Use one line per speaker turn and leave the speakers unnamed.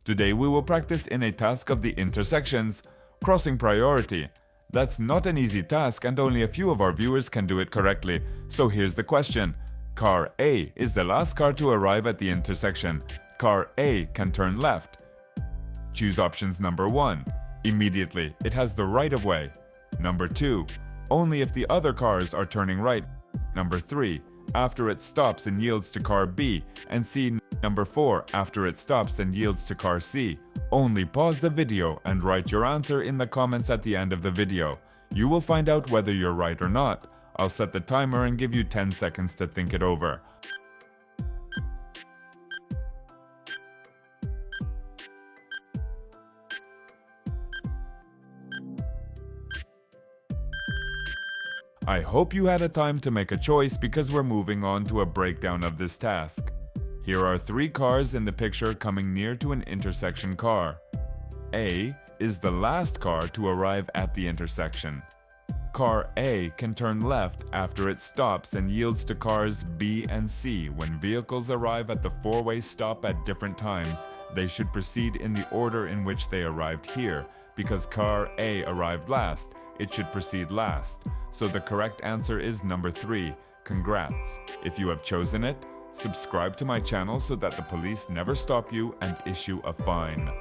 Today we will practice in a task of the intersections, crossing priority. That's not an easy task and only a few of our viewers can do it correctly. So here's the question. Car A is the last car to arrive at the intersection. Car A can turn left. Choose options number 1. Immediately, it has the right of way. Number 2. Only if the other cars are turning right. Number 3. After it stops and yields to car B. And C. Number 4. After it stops and yields to car C. Only pause the video and write your answer in the comments at the end of the video. You will find out whether you're right or not. I'll set the timer and give you 10 seconds to think it over. I hope you had a time to make a choice because we're moving on to a breakdown of this task. Here are 3 cars in the picture coming near to an intersection car. A is the last car to arrive at the intersection. Car A can turn left after it stops and yields to cars B and C. When vehicles arrive at the 4-way stop at different times, they should proceed in the order in which they arrived here. Because car A arrived last, it should proceed last. So the correct answer is number 3. Congrats! If you have chosen it, subscribe to my channel so that the police never stop you and issue a fine.